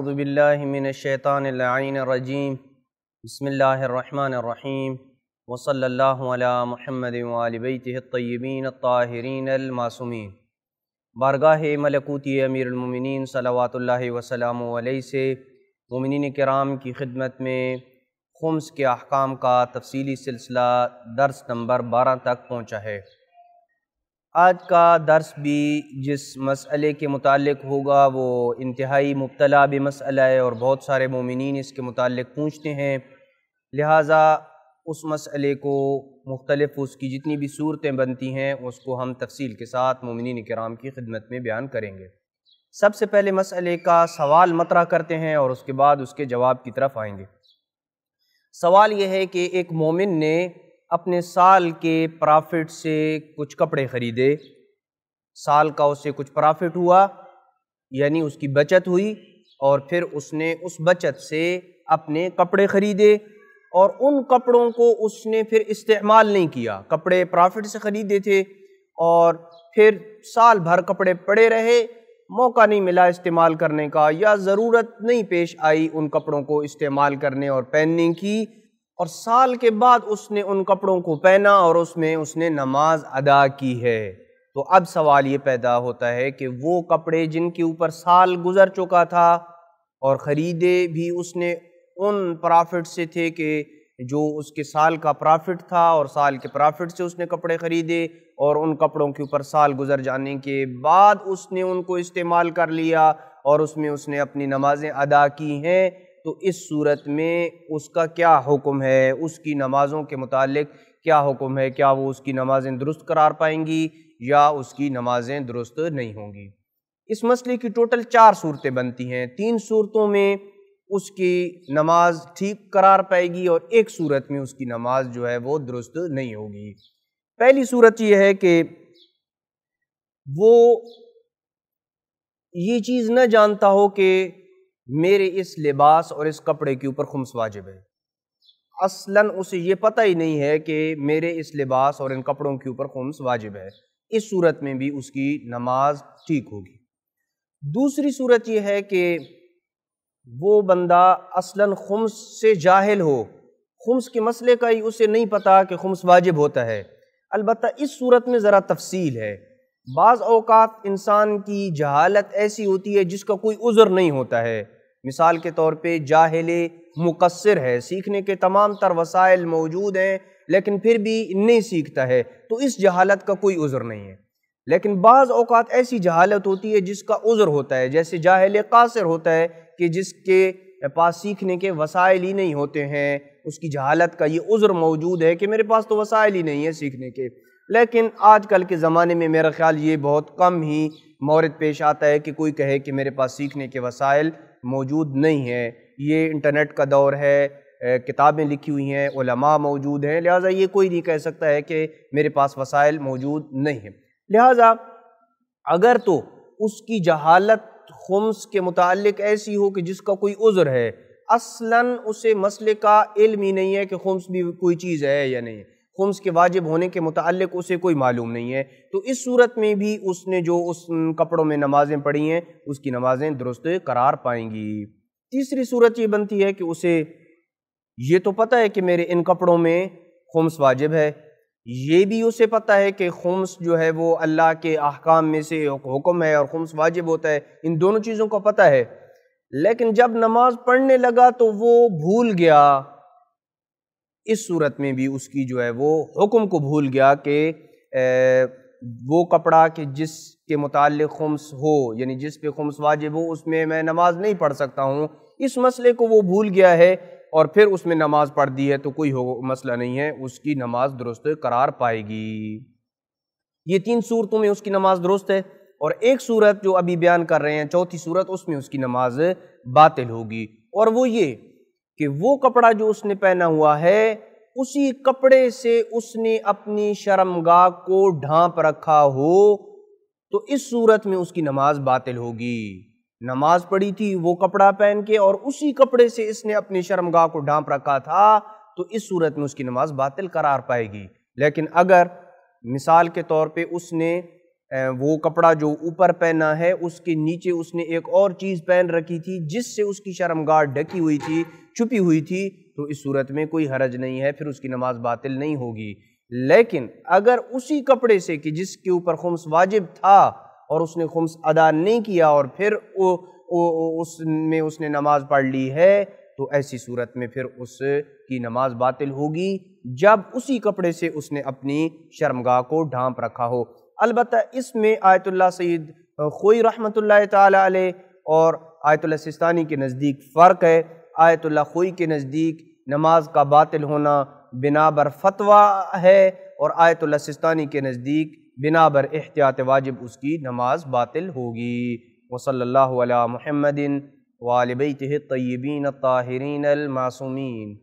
اعوذ باللہ من الشیطان اللعین الرجیم بسم اللہ الرحمن الرحیم وصلی اللہ علی محمد وآل بیتہ الطیبین الطاہرین المعصومین۔ بارگاہ ملکوتی امیر المومنین صلوات اللہ وسلامہ علیہ سے مومنین کرام کی خدمت میں خمس کے احکام کا تفصیلی سلسلہ درس نمبر 12 تک پہنچا ہے۔ آج کا درس بھی جس مسئلے کے متعلق ہوگا وہ انتہائی مبتلا بمسئلہ ہے اور بہت سارے مومنین اس کے متعلق پوچھتے ہیں، لہٰذا اس مسئلے کو مختلف اس کی جتنی بھی صورتیں بنتی ہیں اس کو ہم تفصیل کے ساتھ مومنین کرام کی خدمت میں بیان کریں گے۔ سب سے پہلے مسئلے کا سوال مطرح کرتے ہیں اور اس کے بعد اس کے جواب کی طرف آئیں گے۔ سوال یہ ہے کہ ایک مومن نے اپنے سال کے پرافٹ سے کچھ کپڑے خریدے، سال کا اسے کچھ پرافٹ ہوا یعنی اس کی بچت ہوئی، اور پھر اس نے اس بچت سے اپنے کپڑے خریدے اور ان کپڑوں کو اس نے پھر استعمال نہیں کیا۔ کپڑے پرافٹ سے خریدے تھے اور پھر سال بھر کپڑے پڑے رہے، موقع نہیں ملا استعمال کرنے کا یا ضرورت نہیں پیش آئی ان کپڑوں کو استعمال کرنے اور پہننے کی، اور سال کے بعد اس نے ان کپڑوں کو پہنا اور اس میں اس نے نماز ادا کی ہے۔ تو اب سوال یہ پیدا ہوتا ہے کہ وہ کپڑے جن کے اوپر سال گزر چکا تھا اور خریدے بھی اس نے ان پرافٹ سے تھے کہ جو اس کے سال کا پرافٹ تھا، اور سال کے پرافٹ سے اس نے کپڑے خریدے اور ان کپڑوں کے اوپر سال گزر جانے کے بعد اس نے ان کو استعمال کر لیا اور اس میں اس نے اپنی نمازیں ادا کی ہیں، تو اس صورت میں اس کا کیا حکم ہے؟ اس کی نمازوں کے متعلق کیا حکم ہے؟ کیا وہ اس کی نمازیں درست قرار پائیں گی یا اس کی نمازیں درست نہیں ہوں گی؟ اس مسئلے کی ٹوٹل 4 صورتیں بنتی ہیں۔ 3 صورتوں میں اس کی نماز ٹھیک قرار پائے گی اور ایک صورت میں اس کی نماز جو ہے وہ درست نہیں ہوگی۔ پہلی صورت یہ ہے کہ وہ یہ چیز نہ جانتا ہو کہ میرے اس لباس اور اس کپڑے کے اوپر خمس واجب ہے، اصلاً اسے یہ پتہ ہی نہیں ہے کہ میرے اس لباس اور ان کپڑوں کے اوپر خمس واجب ہے، اس صورت میں بھی اس کی نماز ٹھیک ہوگی۔ دوسری صورت یہ ہے کہ وہ بندہ اصلاً خمس سے جاہل ہو، خمس کے مسئلے کا ہی اسے نہیں پتہ کہ خمس واجب ہوتا ہے۔ البتہ اس صورت میں ذرا تفصیل ہے، بعض اوقات انسان کی جہالت ایسی ہوتی ہے جس کا کوئی عذر نہیں ہوتا ہے۔ مثال کے طور پہ جاہل مقصر ہے، سیکھنے کے تمام تر وسائل موجود ہیں لیکن پھر بھی نہیں سیکھتا ہے، تو اس جہالت کا کوئی عذر نہیں ہے۔ لیکن بعض اوقات ایسی جہالت ہوتی ہے جس کا عذر ہوتا ہے، جیسے جاہل قاصر ہوتا ہے کہ جس کے پاس سیکھنے کے وسائل ہی نہیں ہوتے ہیں، اس کی جہالت کا یہ عذر موجود ہے کہ میرے پاس تو وسائل ہی نہیں ہے سیکھنے کے۔ لیکن آج کل کے زمانے میں میرا خیال یہ بہت کم ہی مورد پیش آتا ہے کہ کوئی کہے کہ میرے پاس سیکھنے کے وسائل موجود نہیں ہیں۔ یہ انٹرنیٹ کا دور ہے، کتابیں لکھی ہوئی ہیں، علماء موجود ہیں، لہٰذا یہ کوئی نہیں کہہ سکتا ہے کہ میرے پاس وسائل موجود نہیں ہیں۔ لہٰذا اگر تو اس کی جہالت خمس کے متعلق ایسی ہو کہ جس کا کوئی عذر ہے، اصلاً اسے مسئلے کا علم ہی نہیں ہے کہ خمس بھی کوئی چیز ہے یا نہیں، خمس کے واجب ہونے کے متعلق اسے کوئی معلوم نہیں ہے، تو اس صورت میں بھی اس نے جو اس کپڑوں میں نمازیں پڑھی ہیں اس کی نمازیں درست قرار پائیں گی۔ تیسری صورت یہ بنتی ہے کہ اسے یہ تو پتہ ہے کہ میرے ان کپڑوں میں خمس واجب ہے، یہ بھی اسے پتہ ہے کہ خمس جو ہے وہ اللہ کے احکام میں سے حکم ہے اور خمس واجب ہوتا ہے، ان دونوں چیزوں کا پتہ ہے، لیکن جب نماز پڑھنے لگا تو وہ بھول گیا۔ اس صورت میں بھی اس کی جو ہے وہ حکم کو بھول گیا کہ وہ کپڑا کہ جس کے متعلق خمس ہو یعنی جس پہ خمس واجب ہو اس میں میں نماز نہیں پڑھ سکتا ہوں، اس مسئلے کو وہ بھول گیا ہے اور پھر اس میں نماز پڑھ دی ہے، تو کوئی مسئلہ نہیں ہے، اس کی نماز درست قرار پائے گی۔ یہ 3 صورتوں میں اس کی نماز درست ہے، اور ایک صورت جو ابھی بیان کر رہے ہیں، چوتھی صورت، اس میں اس کی نماز باطل ہوگی، اور وہ یہ کہ وہ کپڑا جو اس نے پہنا ہوا ہے اسی کپڑے سے اس نے اپنی شرمگاہ کو ڈھانپ رکھا ہو، تو اس صورت میں اس کی نماز باطل ہوگی۔ نماز پڑھی تھی وہ کپڑا پہن کے اور اسی کپڑے سے اس نے اپنی شرمگاہ کو ڈھانپ رکھا تھا، تو اس صورت میں اس کی نماز باطل قرار پائے گی۔ لیکن اگر مثال کے طور پہ اس نے وہ کپڑا جو اوپر پہنا ہے اس کے نیچے اس نے ایک اور چیز پہن رکھی تھی جس سے اس کی شرمگاہ ڈھکی ہوئی تھی، چھپی ہوئی تھی، تو اس صورت میں کوئی حرج نہیں ہے، پھر اس کی نماز باطل نہیں ہوگی۔ لیکن اگر اسی کپڑے سے کہ جس کے اوپر خمس واجب تھا اور اس نے خمس ادا نہیں کیا اور پھر اس نے نماز پڑھ لی ہے، تو ایسی صورت میں پھر اس کی نماز باطل ہوگی جب اسی کپڑے سے اس نے اپنی شرمگاہ کو ڈھانپ رکھا ہو۔ البتہ اس میں آیت اللہ سید خوئی رحمۃ اللہ تعالی علیہ اور آیت اللہ سستانی کے نزدیک فرق ہے۔ آیت اللہ خوئی کے نزدیک نماز کا باطل ہونا بنا بر فتویٰ ہے، اور آیت اللہ سستانی کے نزدیک بنا بر احتیاط واجب اس کی نماز باطل ہوگی۔ وصلی اللہ علی محمد وآل بیتہ الطیبین الطاہرین المعصومین۔